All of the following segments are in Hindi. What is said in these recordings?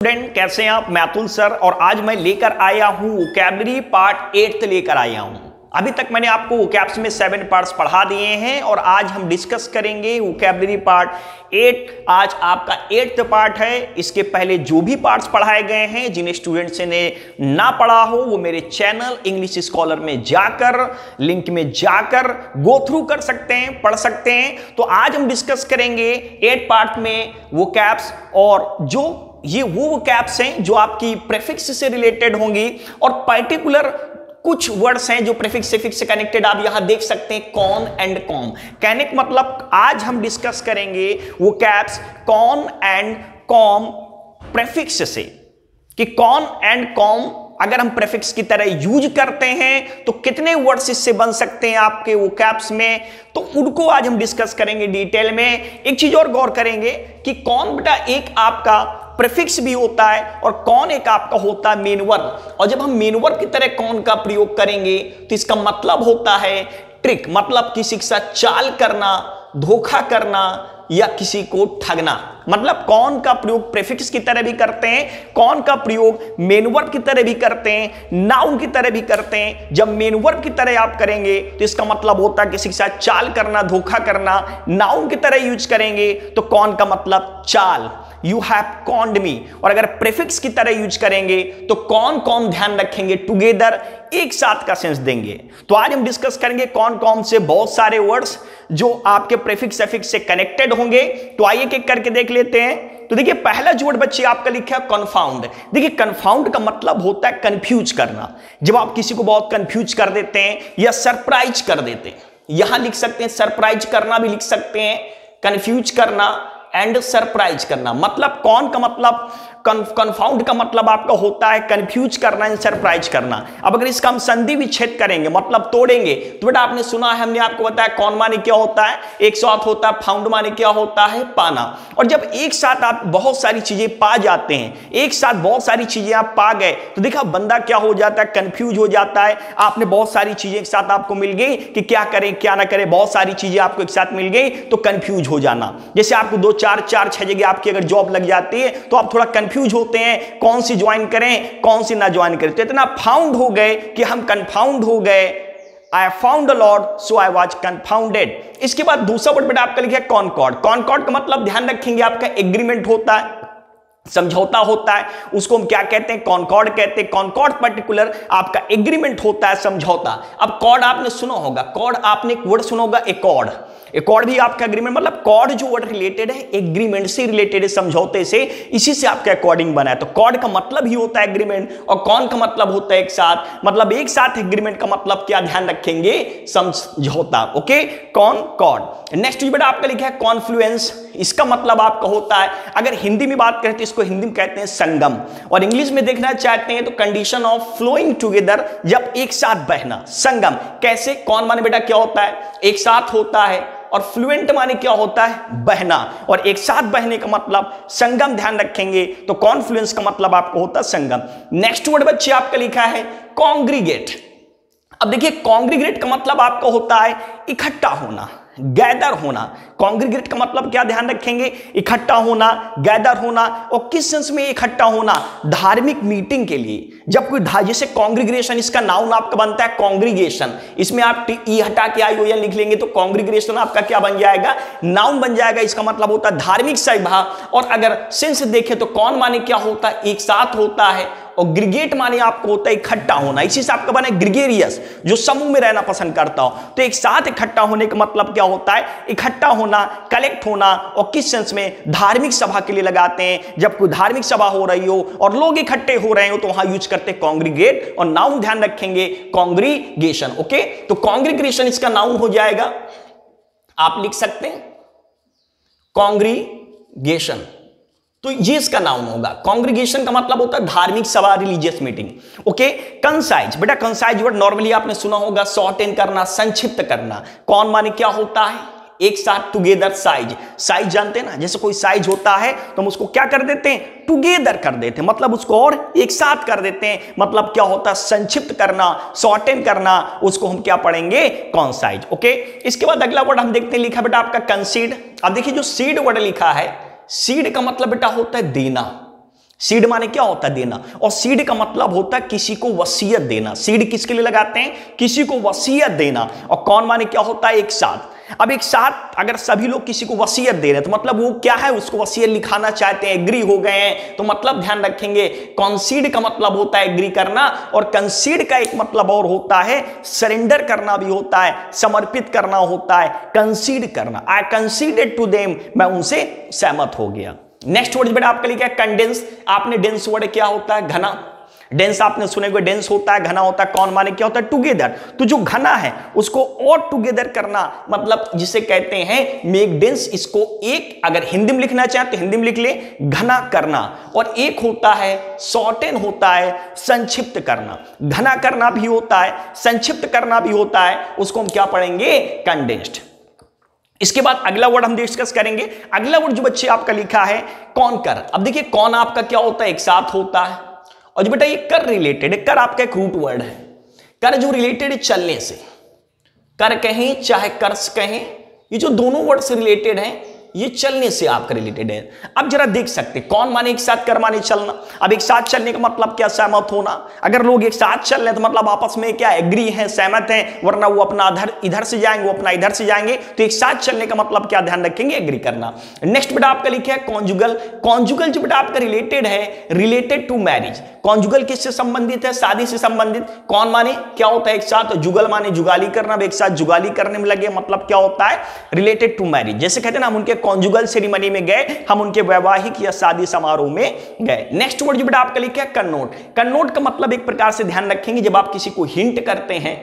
स्टूडेंट कैसे हैं आप? मैं अतुल सर और आज मैं लेकर आया हूं वोकैबुलरी पार्ट 8 लेकर आया हूं। अभी तक मैंने आपको वोकैब्स में 7 पार्ट्स पढ़ा दिए हैं और आज हम डिस्कस करेंगे वोकैबुलरी पार्ट 8। आज आपका 8th पार्ट है। इसके पहले जो भी पार्ट्स पढ़ाए गए हैं, जिन्हें स्टूडेंट्स ने ना पढ़ा हो, वो मेरे चैनल इंग्लिश स्कॉलर में जाकर लिंक में जाकर गो थ्रू कर सकते हैं, पढ़ सकते हैं। तो आज हम डिस्कस करेंगे 8 पार्ट में वोकैब्स और जो ये वो वोकैब्स हैं जो आपकी प्रीफिक्स से रिलेटेड होंगी और पर्टिकुलर कुछ वर्ड्स हैं जो प्रीफिक्स सफिक्स से कनेक्टेड आप यहां देख सकते हैं, कॉन एंड कॉम। कहने का मतलब आज हम डिस्कस करेंगे vocabs con and com prefix से, कि कॉन एंड कॉम अगर हम प्रीफिक्स की तरह यूज करते हैं तो कितने वर्ड्स इससे बन सकते हैं आपके वोकैब्स में, तो उनको आज हम डिस्कस करेंगे डिटेल में। एक चीज और गौर करेंगे कि कौन बेटा एक आपका प्रीफिक्स भी होता है और कौन एक आपका होता है मेन वर्ब। और जब हम मेन वर्ब की तरह कौन का प्रयोग करेंगे तो इसका मतलब होता है ट्रिक, मतलब किसी के साथ चाल करना, धोखा करना या किसी को ठगना। मतलब कौन का प्रयोग प्रीफिक्स की तरह भी करते हैं, कौन का प्रयोग मेन वर्ब की तरह भी करते हैं, नाउन की तरह भी करते हैं। जब मेन वर्ब की तरह आप करेंगे तो इसका मतलब होता है किसी के साथ चाल करना, धोखा करना। नाउन की तरह यूज करेंगे तो कौन का मतलब चाल, यू हैव कॉन्ड मी। और अगर प्रीफिक्स की तरह यूज करेंगे तो कौन कौन ध्यान रखेंगे, टुगेदर, एक साथ का सेंस देंगे। तो आज हम डिस्कस करेंगे कौन कौन से बहुत सारे वर्ड्स जो आपके प्रीफिक्स सफिक्स से कनेक्टेड होंगे। तो आइए एक करके देख लेते हैं। तो देखिए पहला जो वर्ड बच्चे आपका लिखा है कंफाउंड। देखिए कंफाउंड का मतलब होता है कंफ्यूज करना। जब आप किसी को बहुत कंफ्यूज कर देते हैं या सरप्राइज कर देते हैं, यहां लिख सकते हैं सरप्राइज करना भी लिख सकते हैं, कंफ्यूज करना एंड सरप्राइज करना। मतलब कौन का मतलब कंफाउंड का मतलब आपका होता है कंफ्यूज करना एंड सरप्राइज करना। अब अगर इसका हम संधि विच्छेद करेंगे, मतलब तोड़ेंगे, तो बेटा आपने सुना है, हमने आपको बताया कौन माने क्या होता है, एक साथ होता है, फाउंड माने क्या होता है, पाना। और जब एक साथ आप बहुत सारी चीजें पा जाते हैं, एक साथ बहुत सारी चीजें आप पा गए, तो देखा बंदा क्या हो जाता है, कंफ्यूज हो जाता है। आपने बहुत सारी चीजें एक साथ आपको मिल गई कि क्या करें क्या ना करें, बहुत सारी चीजें आपको एक साथ मिल गई तो कंफ्यूज हो जाना। जैसे आपको 2 4 4 6 जगह आपकी अगर जॉब लग जाती है तो आप थोड़ा कंफ्यूज होते हैं, कौन सी ज्वाइन करें कौन सी ना ज्वाइन करें। तो इतना फाउंड हो गए कि हम कंफाउंड हो गए। I found a Lord, so I was confounded। इसके बाद दूसरा वर्ड बेटा आपका लिखा है कॉनकॉर्ड। कॉनकॉर्ड का मतलब ध्यान रखेंगे आपका एग्रीमेंट होता है, समझौता होता है, उसको हम क्या कहते हैं, कॉनकॉर्ड कहते हैं। कॉनकॉर्ड पर्टिकुलर आपका एग्रीमेंट होता है, समझौता। अब कॉर्ड आपने सुना होगा, कॉर्ड आपने एक वर्ड सुना होगा एकॉर्ड। एकॉर्ड भी आपका एग्रीमेंट, मतलब कॉर्ड जो वर्ड रिलेटेड है एग्रीमेंट से रिलेटेड है, समझौते से, इसी से आपका अकॉर्डिंग बना है। तो कॉर्ड का मतलब ही होता है एग्रीमेंट और कौन का मतलब होता है एक साथ। मतलब एक साथ एग्रीमेंट का मतलब क्या, ध्यान रखेंगे, समझौता। Okay, cord. नेक्स्ट बेटा आपका लिखा है कॉन्फ्लुएंस। इसका मतलब आपका होता है, अगर हिंदी में बात करें तो इसको हिंदी में कहते हैं संगम, और इंग्लिश में देखना चाहते हैं तो कंडीशन ऑफ फ्लोइंग टुगेदर, जब एक साथ बहना। संगम कैसे, कौन माने बेटा क्या होता है, एक साथ होता है, और फ्लुएंट माने क्या होता है, बहना, और एक साथ बहने का मतलब संगम। ध्यान रखेंगे तो कॉन्फ्लुएंस का मतलब आपको होता है संगम। नेक्स्ट वर्ड बच्चे आपका लिखा है कॉन्ग्रीगेट। अब देखिए कॉन्ग्रीगेट का मतलब आपका होता है इकट्ठा होना, गैदर होना। कॉन्ग्रीगेट का मतलब क्या, ध्यान रखेंगे, इकट्ठा होना, गैदर होना। और किस सेंस में इकट्ठा होना, धार्मिक मीटिंग के लिए। जब कोई जैसे कॉन्ग्रीगेशन, इसका नाउन आपका बनता है कॉन्ग्रीगेशन, इसमें आप ई हटा के ION लिख लेंगे तो कॉन्ग्रीगेशन आपका क्या बन जाएगा, नाउन बन जाएगा। इसका मतलब होता है धार्मिक सभा। और अगर सेंस देखें तो कौन माने क्या होता है, एक साथ होता है, और ग्रीगेट माने आपको होता है इकट्ठा होना। इसी से आपका बना ग्रीगेरियस, जो समूह में रहना पसंद करता हो। तो एक साथ इकट्ठा होने का मतलब क्या होता है, इकट्ठा होना, कलेक्ट होना। और किस सेंस में, धार्मिक सभा के लिए लगाते हैं। जब कोई धार्मिक सभा हो रही हो और लोग इकट्ठे हो रहे हो तो वहां यूज करते हैं कॉन्ग्रीगेट, और नाउन ध्यान रखेंगे कॉन्ग्रीगेशन। ओके, तो कॉन्ग्रीगेशन इसका नाउन हो जाएगा, आप लिख सकते हैं कॉन्ग्रीगेशन, तो ये इसका नाउन होगा। कॉन्ग्रीगेशन का मतलब होता है धार्मिक सभा, रिलीजियस मीटिंग। Okay, concise. बेटा कंसाइज वर्ड नॉर्मली आपने सुना होगा, शॉर्टेन करना, संक्षिप्त करना। कौन माने क्या होता है, एक साथ, टुगेदर, साइज। साइज जानते हैं ना, जैसे कोई साइज होता है तो हम उसको क्या कर देते हैं, टुगेदर कर देते हैं, मतलब उसको और एक साथ कर देते हैं। मतलब क्या होता है, संक्षिप्त करना, शॉर्टेन करना, उसको हम क्या पढ़ेंगे, कंसाइज। ओके, इसके बाद अगला वर्ड हम देखते हैं, लिखा बेटा आपका कंसीड। अब देखिए जो सीड वर्ड लिखा है, सीड का मतलब बेटा होता है देना। सीड माने क्या होता है? देना। और सीड का मतलब होता है किसी को वसीयत देना। सीड किसके लिए लगाते हैं? किसी को वसीयत देना। और कौन माने क्या होता है? एक साथ। अब एक साथ अगर सभी लोग किसी को वसीयत दे रहे हैं तो मतलब वो क्या है? उसको वसीयत लिखाना चाहते हैं, एग्री हो गए हैं, तो मतलब ध्यान रखेंगे कॉन्सीड का मतलब होता है एग्री करना, और कंसीड का एक मतलब और होता है सरेंडर करना भी होता है, समर्पित करना होता है, कंसीड करना। आई कंसीडेड टू देम, मैं उनसे सहमत हो गया। नेक्स्ट वर्ड बेटा आपका लिखा है कंडेंस। आपने डेंस वर्ड क्या होता है? घना। डेंस आपने सुने हुए, डेंस होता है, घना होता है। कौन माने क्या होता है? टुगेदर। तो जो घना है उसको और टुगेदर करना, मतलब जिसे कहते हैं मेक डेंस। इसको एक अगर हिंदी में लिखना चाहे तो हिंदी में लिख ले, घना करना। और एक होता है शॉर्टेन, होता है संक्षिप्त करना। घना करना भी होता है, संक्षिप्त करना भी होता है, उसको हम क्या पढ़ेंगे? कंडेंस्ड। इसके बाद अगला वर्ड हम डिस्कस करेंगे। अगला वर्ड जो बच्चे आपका लिखा है कॉनकर। अब देखिए कौन आपका क्या होता है? एक साथ होता है। और जो बेटा ये कर रिलेटेड है, कर आपका एक रूट वर्ड है। कर जो रिलेटेड है चलने से, कर कहें चाहे कर्स कहें, ये जो दोनों वर्ड से रिलेटेड हैं ये चलने से आपका रिलेटेड है। अब जरा देख सकते कौन माने एक साथ, कर माने चलना। अब एक साथ चलने का मतलब क्या? सहमत होना। अगर लोग एक साथ चल रहे हैं तो मतलब आपस में क्या? एग्री है, सहमत हैं, वरना वो अपना इधर से जाएंगे, वो अपना इधर से जाएंगे। तो एक साथ चलने का मतलब क्या? ध्यान रखेंगे, एग्री करना। नेक्स्ट बेटा आपका लिखा है कॉन्जुगल। कॉन्जुगल जो बेटा आपका रिलेटेड है, रिलेटेड टू मैरिज। कॉन्जुगल किससे संबंधित है? शादी से संबंधित। कौन माने क्या होता है? एक साथ। जुगल माने जुगाली करना, एक साथ जुगाली करने में लगे, मतलब क्या होता है? Related to marriage. जैसे कहते हैं ना हम उनके कॉन्जुगल सेरेमनी में गए, हम उनके वैवाहिक या शादी समारोह में गए। नेक्स्ट वर्ड जो बेटा आपका लिखा है कन्नोट। कन्नोट का मतलब एक प्रकार से ध्यान रखेंगे जब आप किसी को हिंट करते हैं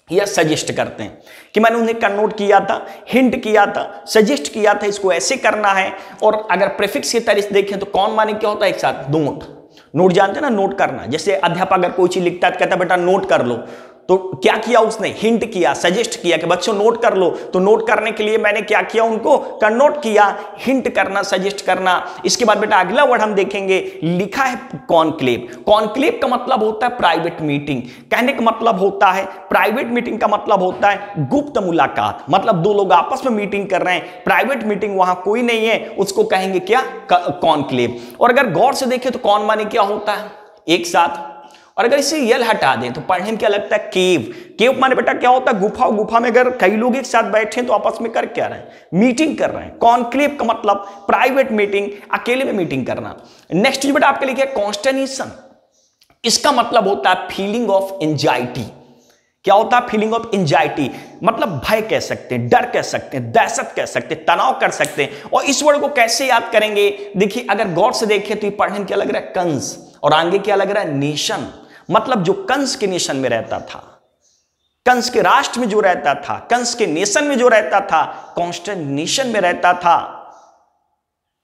या सजेस्ट करते हैं कि मैंने उन्हें कन्नोट किया था, हिंट किया था, सजेस्ट किया था, इसको ऐसे करना है। और अगर प्रीफिक्स की तरह से देखें तो कौन माने क्या होता है? एक साथ। नोट। नोट जानते हैं ना, नोट करना। जैसे अध्यापक अगर कोई चीज लिखता है तो कहता है बेटा नोट कर लो, तो क्या किया उसने? हिंट किया, सजेस्ट किया कि बच्चों नोट कर लो। तो नोट करने के लिए मैंने क्या किया? उनको कन्नोट किया, हिंट करना, सजेस्ट करना। इसके बाद बेटा अगला वर्ड हम देखेंगे, लिखा है कॉन्क्लेव। कॉन्क्लेव का मतलब होता है प्राइवेट मीटिंग। कहने का मतलब होता है प्राइवेट मीटिंग का मतलब होता है गुप्त मुलाकात। मतलब दो लोग आपस में मीटिंग कर रहे हैं, प्राइवेट मीटिंग, वहां कोई नहीं है, उसको कहेंगे क्या? कॉन्क्लेव। और अगर गौर से देखें तो कौन माने क्या होता है? एक साथ। और अगर इसे यल हटा दें तो पढ़ने में क्या लगता है? केव। केव माने बेटा क्या होता है? गुफा। गुफा में अगर कई लोग एक साथ बैठे तो आपस में कर क्या रहे हैं? मीटिंग कर रहे हैं। कॉन्क्लेव का मतलब प्राइवेट मीटिंग, अकेले में मीटिंग करना। नेक्स्ट बेटा आपके लिए कॉन्स्टर्नेशन। इसका मतलब होता है फीलिंग ऑफ एंजाइटी। क्या होता है? फीलिंग ऑफ एंजाइटी, मतलब भय कह सकते हैं, डर कह सकते हैं, दहशत कह सकते हैं, तनाव कर सकते हैं। और इस वर्ड को कैसे याद करेंगे? देखिए अगर गौर से देखें तो ये पढ़ने में क्या लग रहा है? कंस। और आगे क्या लग रहा है? नेशन। मतलब जो कंस के नेशन में रहता था, कंस के राष्ट्र में जो रहता था, कंस के नेशन में जो रहता था, कॉन्स्टर्नेशन में रहता था,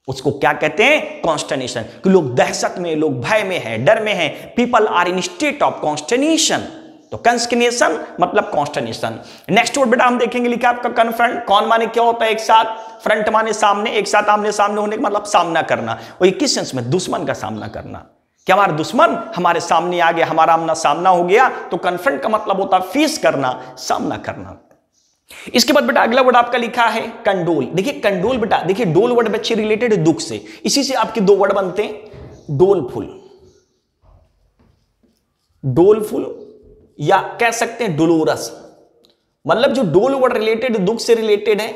उसको क्या कहते हैं? कॉन्स्टर्नेशन। कि लोग दहशत में, लोग भय में है, डर में है। People are in state of consternation. तो कंस के नेशन मतलब कॉन्स्टर्नेशन। नेक्स्ट वर्ड बेटा हम देखेंगे, लिखा आपका कन्फ्रंट। कौन माने क्या होता है? एक साथ। फ्रंट माने सामने, एक साथ आमने सामने होने का मतलब सामना करना। और किस सेंस में? दुश्मन का सामना करना। क्या हमारा दुश्मन हमारे सामने आ गया, हमारा आमना सामना हो गया, तो कन्फ्रंट का मतलब होता है फेस करना, सामना करना। इसके बाद बेटा अगला वर्ड आपका लिखा है कंडोल। देखिए कंडोल बेटा, देखिए डोल वर्ड बच्चे रिलेटेड है दुख से, इसी से आपके दो वर्ड बनते हैं, डोलफुल। डोलफुल या कह सकते हैं डोलोरस। मतलब जो डोल वर्ड रिलेटेड, दुख से रिलेटेड है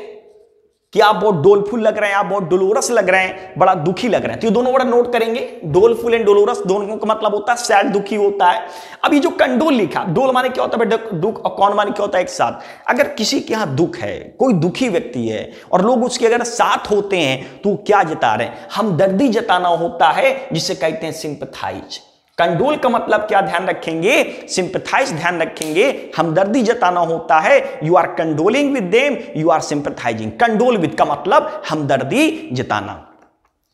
कि आप बहुत डोलफुल लग रहे हैं, आप बहुत डोलोरस लग रहे हैं, बड़ा दुखी लग रहे हैं। तो ये दोनों वर्ड नोट करेंगे, डोलफुल एंड डोलोरस, दोनों का मतलब होता है सैड, दुखी होता है। अब ये जो कंडोल लिखा, डोल माने क्या होता है दुख, और कौन माने क्या होता है? एक साथ। अगर किसी के यहां दुख है, कोई दुखी व्यक्ति है और लोग उसके अगर साथ होते हैं तो क्या जता रहे हैं? हमदर्दी जताना होता है, जिसे कहते हैं सिंपैथाइज। कंडोल का मतलब क्या ध्यान रखेंगे? सिंपैथाइज ध्यान रखेंगे, हमदर्दी जताना होता है। You are condoling with them, you are sympathising. Condole with का मतलब हमदर्दी जताना।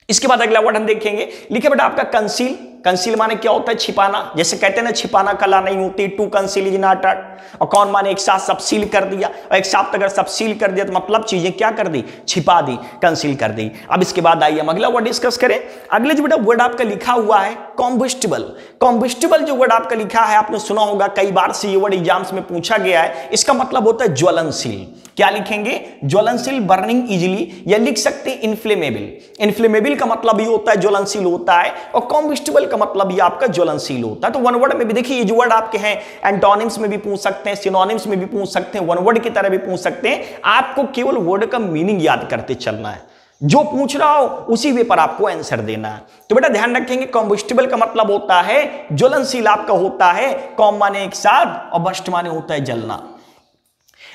इसके बाद अगला वर्ड हम देखेंगे, लिखे बेटा आपका कंसील। कंसील माने क्या होता है? छिपाना। जैसे कहते हैं ना छिपाना कला नहीं होती, to conceal is not art. और कौन माने एक साथ सब सील कर दिया, और एक साथ अगर सब सील कर दिया तो मतलब चीजें क्या कर दी? छिपा दी, कंसील कर दी। अब इसके बाद आइए हम अगला वर्ड डिस्कस करें। अगले जो बेटा वर्ड आपका लिखा हुआ है कॉम्बस्टिबल। कॉम्बस्टिबल जो वर्ड आपका लिखा है आपने सुना होगा, कई बार से ये वर्ड एग्जाम्स में पूछा गया है। इसका मतलब होता है ज्वलनशील। क्या लिखेंगे? ज्वलनशील, बर्निंग इजीली, या लिख सकते हैं इन्फ्लेमेबल। इन्फ्लेमेबल का मतलब ये होता है ज्वलनशील होता है, और कॉम्बस्टिबल का मतलब ये आपका ज्वलनशील होता है। तो वन वर्ड में भी देखिए, ये जो वर्ड आपके हैं एंटोनिम्स में भी पूछ सकते हैं, सिनोनिम्स में भी पूछ सकते हैं, वन वर्ड की तरह भी पूछ सकते हैं। आपको केवल वर्ड का मीनिंग याद करते चलना है, जो पूछ रहा हो उसी वे पर आपको आंसर देना है। तो बेटा ध्यान रखेंगे, कॉम्बस्टिबल का मतलब होता है ज्वलनशील आपका होता है, कॉम माने एक साथ और बस्ट माने होता है जलना।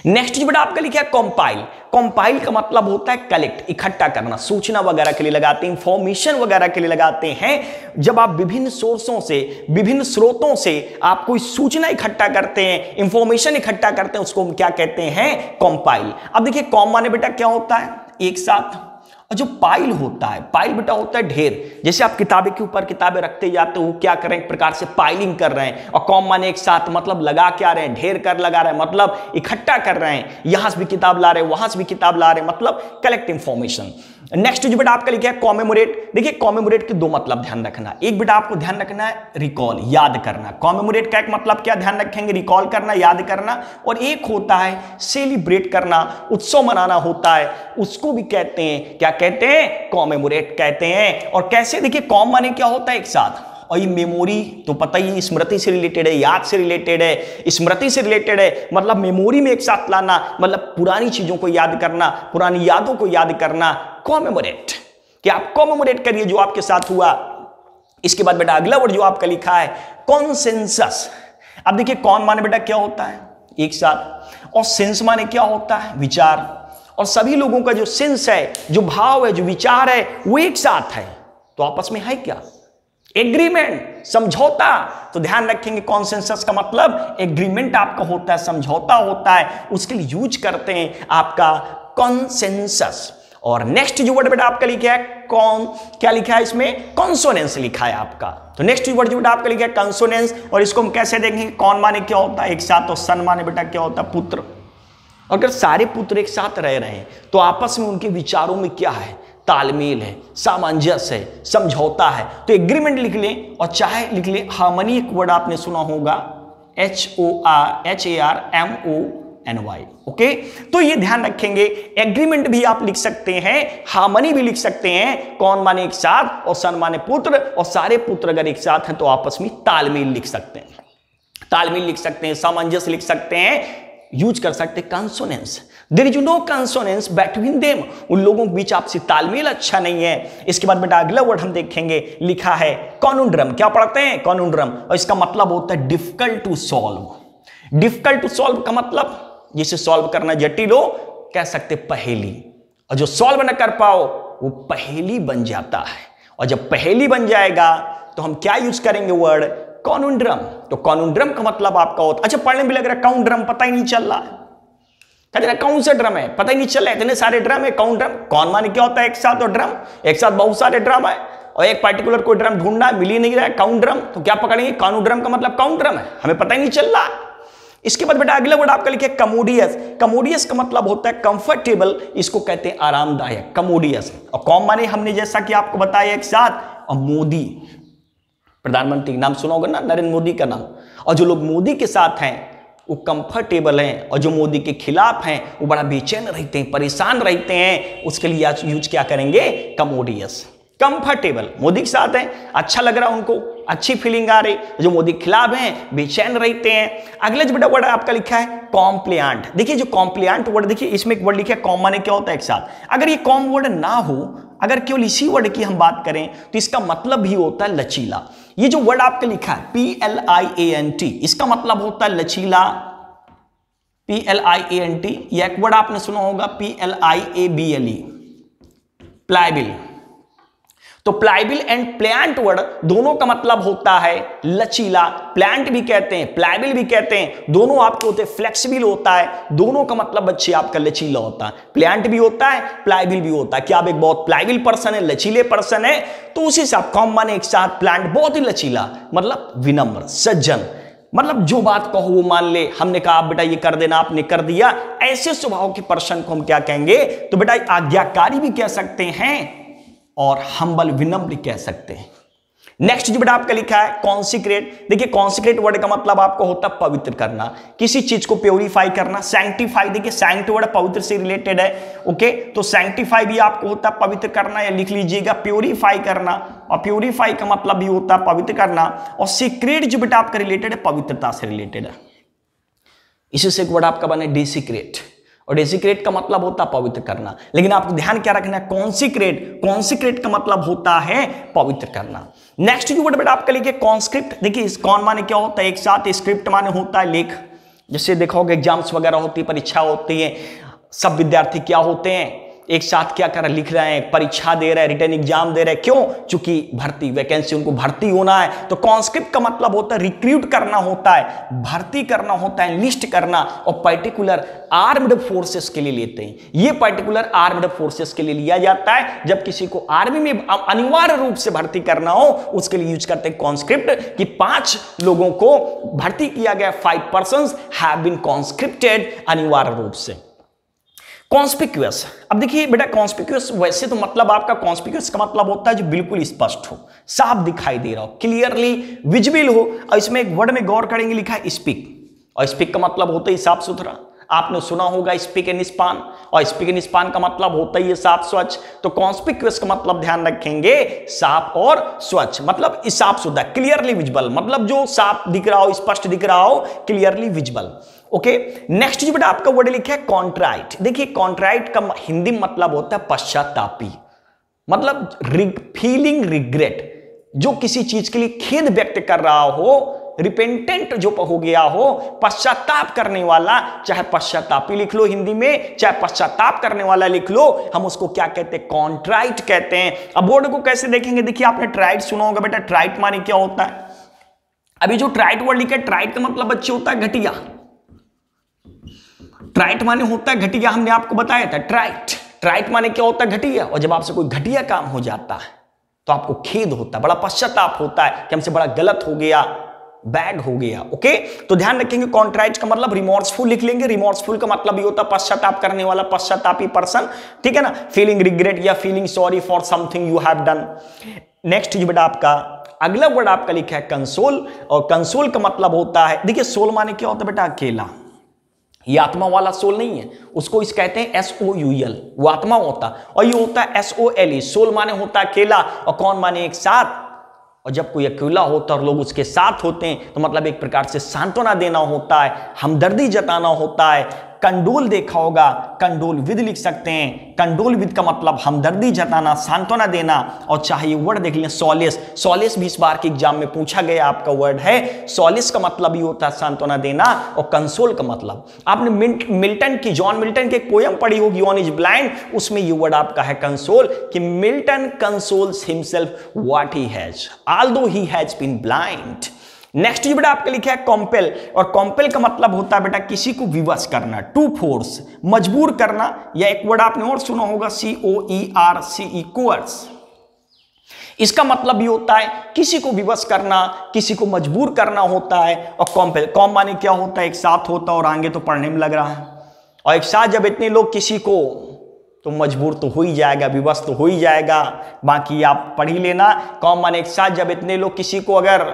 नेक्स्ट जो बेटा आपका लिखा है कंपाइल। कंपाइल का मतलब होता है कलेक्ट, इकट्ठा करना, सूचना वगैरह के लिए लगाते हैं, इंफॉर्मेशन वगैरह के लिए लगाते हैं। जब आप विभिन्न सोर्सों से, विभिन्न स्रोतों से आप कोई सूचना इकट्ठा करते हैं, इंफॉर्मेशन इकट्ठा करते हैं, उसको हम क्या कहते हैं? कंपाइल। अब देखिए कॉम माने बेटा क्या होता है? एक साथ। और जो पाइल होता है, पाइल बेटा होता है ढेर। जैसे आप किताबें के ऊपर किताबें रखते जाते हो, क्या कर रहे हैं? एक प्रकार से पाइलिंग कर रहे हैं। और कॉम माने एक साथ, मतलब लगा के आ रहे हैं, ढेर कर लगा रहे हैं, मतलब इकट्ठा कर रहे हैं। यहां से भी किताब ला रहे हैं, वहां से भी किताब ला रहे हैं, मतलब कलेक्ट इंफॉर्मेशन। नेक्स्ट जो बेटा आपका लिखा है कॉमेमोरेट। देखिए कॉमेमोरेट के दो मतलब ध्यान रखना। एक बेटा आपको ध्यान रखना है रिकॉल, याद करना। कॉमेमोरेट का एक मतलब क्या ध्यान रखेंगे? रिकॉल करना, याद करना। और एक होता है सेलिब्रेट करना, उत्सव मनाना होता है, उसको भी कहते हैं, क्या कहते हैं? कॉमेमोरेट कहते हैं। और कैसे? देखिए कॉम माने क्या होता है? एक साथ। और ये मेमोरी तो पता ही, स्मृति से रिलेटेड है, याद से रिलेटेड है, स्मृति से रिलेटेड है, मतलब मेमोरी में एक साथ लाना, मतलब पुरानी चीजों को याद करना, पुरानी यादों को याद करना। कॉमेमोरेट, कि आप कॉमेमोरेट करिए जो आपके साथ हुआ। इसके बाद बेटा अगला वर्ड जो आपका लिखा है कॉन्सेंसस। अब देखिए कॉन माने बेटा क्या होता है? एक साथ। और सेंस माने क्या होता है? विचार। और सभी लोगों का जो सेंस है, जो भाव है, जो विचार है, वो एक साथ है। तो आपस में है क्या? एग्रीमेंट, समझौता। तो ध्यान रखेंगे कॉन्सेंसस का मतलब एग्रीमेंट आपका होता है, समझौता होता है, उसके लिए यूज करते हैं आपका कॉन्सेंसस। और नेक्स्ट जो वर्ड बेटा आपका लिखा है कौन, क्या लिखा है इसमें? कॉन्सोनेंस लिखा है आपका। तो नेक्स्ट वर्ड जो बेटा आपका लिखा है कॉन्सोनेंस। और इसको हम कैसे देखेंगे? कौन माने क्या होता है? एक साथ। और सन माने बेटा क्या होता है? पुत्र। अगर सारे पुत्र एक साथ रह रहे हैं तो आपस में उनके विचारों में क्या है? तालमेल है, सामंजस्य है, समझौता है। तो एग्रीमेंट लिख लें, और चाहे लिख लें हार्मनी। एक वर्ड आपने सुना होगा, HARMONY। ओके, तो ये ध्यान रखेंगे। एग्रीमेंट भी आप लिख सकते हैं, हार्मनी भी लिख सकते हैं। कौन माने एक साथ, और सन माने पुत्र, और सारे पुत्र अगर एक साथ हैं तो आपस में तालमेल लिख सकते हैं, तालमेल लिख सकते हैं, सामंजस्य लिख सकते हैं, यूज कर सकते हैं consonance. There is no consonance between them, उन लोगों के बीच आपसी तालमेल अच्छा नहीं है। इसके बाद बेटा अगला वर्ड हम देखेंगे, लिखा है कॉन्यूंड्रम। क्या पढ़ते हैं? कॉन्यूंड्रम। और इसका मतलब होता है difficult to solve. Difficult to solve का मतलब जिसे सॉल्व करना जटिल हो, कह सकते पहेली। और जो सॉल्व न कर पाओ वो पहेली बन जाता है। और जब पहेली बन जाएगा तो हम क्या यूज करेंगे? वर्ड कॉन्यूंड्रम। तो कॉन्यूंड्रम का मतलब आपका होता, अच्छा पढ़ने में लग रहा है काउंट ड्रम, पता ही नहीं चल रहा है, कौन सा ड्रम है पता ही नहीं चल रहा है, इतने सारे ड्रम है। काउंट ड्रम, कौन माने क्या होता है? एक साथ। और ड्रम, एक साथ बहुत सारे ड्रम है, और एक पर्टिकुलर कोई ड्रम ढूंढना है, मिल ही नहीं रहा है, काउंट ड्रम। तो क्या पकड़ेंगे? काउंट ड्रम का मतलब काउंट ड्रम है, हमें पता ही नहीं चल रहा। इसके बाद बेटा अगला वर्ड आपका लिखे कमोडियस। कमोडियस का मतलब होता है कंफर्टेबल, इसको कहते हैं आरामदायक, कमोडियस। और कॉम माने हमने जैसा कि आपको बताया एक साथ। और मोदी, प्रधानमंत्री नाम सुना होगा ना, नरेंद्र मोदी का नाम। और जो लोग मोदी के साथ हैं वो कंफर्टेबल हैं, और जो मोदी के खिलाफ हैं वो बड़ा बेचैन रहते हैं, परेशान रहते हैं। उसके लिए यूज क्या करेंगे? कमोडियस। कंफर्टेबल, मोदी के साथ हैं, अच्छा लग रहा है उनको, अच्छी फीलिंग आ रही। जो मोदी के खिलाफ हैं बेचैन रहते हैं। अगला जो बेटा वर्ड आपका लिखा है कॉम्प्लियांट। देखिए जो कॉम्प्लियांट वर्ड, देखिए इसमें एक वर्ड लिखा है कॉम माने क्या होता है? एक साथ। अगर ये कॉम वर्ड ना हो, अगर केवल इसी वर्ड की हम बात करें तो इसका मतलब भी होता है लचीला। ये जो वर्ड आपका लिखा है PLIANT, इसका मतलब होता है लचीला, PLIANT। या एक वर्ड आपने सुना होगा PLIABLE, प्लायबिल। तो प्लायबिल एंड प्लांट वर्ड दोनों का मतलब होता है लचीला। प्लांट भी कहते हैं, प्लायबिल भी कहते हैं, दोनों आपके होते हैं फ्लेक्सिबल होता है। दोनों का मतलब बच्चे आपका लचीला होता है। प्लांट भी होता है, प्लायबिल भी होता है। क्या आप एक बहुत प्लायबिल पर्सन है, लचीले पर्सन है? तो उसी से आप कॉम माने एक साथ। प्लांट बहुत ही लचीला, मतलब विनम्र, सज्जन, मतलब जो बात कहो वो मान ले। हमने कहा आप बेटा ये कर देना, आपने कर दिया। ऐसे स्वभाव के पर्सन को हम क्या कहेंगे? तो बेटा आज्ञाकारी भी कह सकते हैं, और हम्बल, विनम्र कह सकते हैं। नेक्स्ट जो बेटा आपका लिखा है कॉन्सिक्रेट। देखिए कॉन्सिक्रेट वर्ड का मतलब आपको होता है पवित्र करना, किसी चीज को प्योरीफाई करना। सैंक्टिफाई, देखिए सैंक्ट वर्ड पवित्र से रिलेटेड है। ओके, तो सैंक्टिफाई भी आपको होता है पवित्र करना, या लिख लीजिएगा प्योरीफाई करना, और प्योरीफाई का मतलब भी होता है पवित्र करना। और सीक्रेट जो बेटा आपका रिलेटेड है पवित्रता से रिलेटेड है। इसी से एक वर्ड आपका बने डेसिक्रेट, और डेसिक्रेट का मतलब होता है पवित्र करना। लेकिन आपको ध्यान क्या रखना है, कॉन्सिक्रेट, कॉन्सिक्रेट का मतलब होता है पवित्र करना। नेक्स्ट जो वर्ड बेटा आपका लिखिए कॉन्स्क्रिप्ट। देखिए इस कॉन माने क्या होता है एक साथ, स्क्रिप्ट माने होता है लेख। जैसे देखोगे एग्जाम्स वगैरह होती है, परीक्षा होती है, सब विद्यार्थी क्या होते हैं एक साथ क्या कर लिख रहे हैं, परीक्षा दे रहे हैं, रिटर्न एग्जाम दे रहे हैं। क्यों? क्योंकि भर्ती वैकेंसी उनको भर्ती होना है। तो कॉन्स्क्रिप्ट का मतलब होता है रिक्रूट करना होता है, भर्ती करना होता है, लिस्ट करना, और पर्टिकुलर आर्म्ड फोर्सेस के लिए लेते हैं। ये पर्टिकुलर आर्म्ड फोर्सेस के लिए लिया जाता है जब किसी को आर्मी में अनिवार्य रूप से भर्ती करना हो, उसके लिए यूज करते हैं कॉन्स्क्रिप्ट कि 5 लोगों को भर्ती किया गया, 5 persons have been conscripted अनिवार्य रूप से। कॉन्स्पिक्यूअस, अब देखिए बेटा कॉन्स्पिक्यूअस वैसे तो मतलब आपका कॉन्स्पिक्यूअस का मतलब होता है जो बिल्कुल स्पष्ट हो, साफ दिखाई दे रहा हो, क्लियरली विजिबल हो। और इसमें एक वर्ड में गौर करेंगे लिखा है स्पीक, और स्पीक का मतलब होता है साफ सुथरा। आपने सुना होगा स्पीक एंड स्पान, और स्पीक एंड स्पान का मतलब होता है साफ स्वच्छ। तो कॉन्स्पिक्यूअस का मतलब ध्यान रखेंगे साफ और स्वच्छ, मतलब साफ सुथरा, क्लियरली विजिबल, मतलब जो साफ दिख रहा हो, स्पष्ट दिख रहा हो, क्लियरली विजिबल। ओके, नेक्स्ट जो बेटा आपका वर्ड लिखा है कॉन्ट्राइट। देखिए कॉन्ट्राइट का हिंदी मतलब होता है पश्चातापी, मतलब फीलिंग रिग्रेट, जो किसी चीज के लिए खेद व्यक्त कर रहा हो, रिपेंटेंट जो हो गया हो, पश्चाताप करने वाला, चाहे पश्चातापी लिख लो हिंदी में, चाहे पश्चाताप करने वाला लिख लो, हम उसको क्या कहते हैं, कॉन्ट्राइट कहते हैं। अब वर्ड को कैसे देखेंगे, देखिए आपने ट्राइट सुना होगा बेटा, ट्राइट माने क्या होता है। अभी जो ट्राइट वर्ड लिखा है, ट्राइट का मतलब बच्चे होता है घटिया, ट्राइट माने होता है घटिया, हमने आपको बताया था। ट्राइट, ट्राइट माने क्या होता है, घटिया। और जब आपसे कोई घटिया काम हो जाता है तो आपको खेद होता है, बड़ा पश्चाताप होता है कि हमसे बड़ा गलत हो गया, बैड हो गया। ओके, तो ध्यान रखेंगे कॉन्ट्राइट का मतलब रिमोर्सफुल लिख लेंगे। रिमोर्सफुल का मतलब ये होता है पश्चाताप करने वाला, पश्चातापी पर्सन, ठीक है ना। फीलिंग रिग्रेट या feeling sorry for something you have done. Next जो बेटा आपका अगला वर्ड आपका लिखा है कंसोल, और कंसोल का मतलब होता है, देखिए सोल माने क्या होता है बेटा, अकेला। ये आत्मा वाला सोल नहीं है, उसको इस कहते हैं SOUL, वो आत्मा होता, और ये होता है SOLE, सोल माने होता है अकेला, और कौन माने एक साथ। और जब कोई अकेला होता है और लोग उसके साथ होते हैं तो मतलब एक प्रकार से सांत्वना देना होता है, हमदर्दी जताना होता है। कंडोल देखा होगा, कंडोल विद लिख सकते हैं। कंडोल विद का मतलब हमदर्दी जताना, सांत्वना देना। और चाहे ये वर्ड देख लें सॉलेस, सॉलेस भी इस बार के एग्जाम में पूछा गया आपका वर्ड है। सॉलेस का मतलब ये होता है सांत्वना देना, और कंसोल का मतलब, आपने मिल्टन की, जॉन मिल्टन की एक पोयम पढ़ी होगी ऑन इज ब्लाइंड, उसमें ये वर्ड आपका है कंसोल, कि Milton consoles himself what he has although he has been blind. Next जो बेटा आपका लिखा है कॉम्पेल, और कॉम्पेल का मतलब होता है बेटा किसी को विवश करना, टू फोर्स, मजबूर करना। या एक वर्ड आपने और सुना होगा COERCE, कोर्स। इसका भी होता है किसी को विवश करना, किसी को मजबूर करना होता है। और कॉम्पेल, कॉम माने क्या होता है, एक साथ होता है, और आगे तो पढ़ने में लग रहा है। और एक साथ जब इतने लोग किसी को, तो मजबूर तो हो ही जाएगा, विवश तो हो ही जाएगा, बाकी आप पढ़ ही लेना। कॉम माने एक साथ जब इतने लोग किसी को अगर,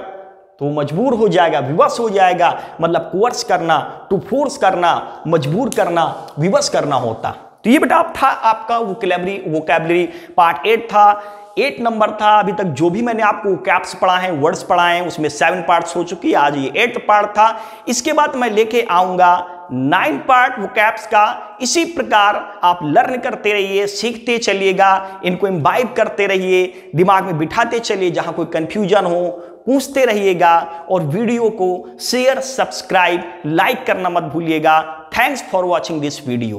तो मजबूर हो जाएगा, विवश हो जाएगा, मतलब कोर्स करना, टू फोर्स करना, मजबूर करना, विवश करना होता। तो ये बेटा था आपका वोकैबुलरी पार्ट 8 था, 8 नंबर था। अभी तक जो भी मैंने आपको कैप्स पढ़ा है, वर्ड्स पढ़ाए हैं, उसमें 7 पार्ट्स हो चुकी है, आज ये 8th पार्ट था। इसके बाद मैं लेके आऊंगा 9 पार्ट वोकैब्स का। इसी प्रकार आप लर्न करते रहिए, सीखते चलिएगा, इनको इम्बाइब करते रहिए, दिमाग में बिठाते चलिए, जहां कोई कंफ्यूजन हो पूछते रहिएगा, और वीडियो को शेयर, सब्सक्राइब, लाइक करना मत भूलिएगा। Thanks for watching this video.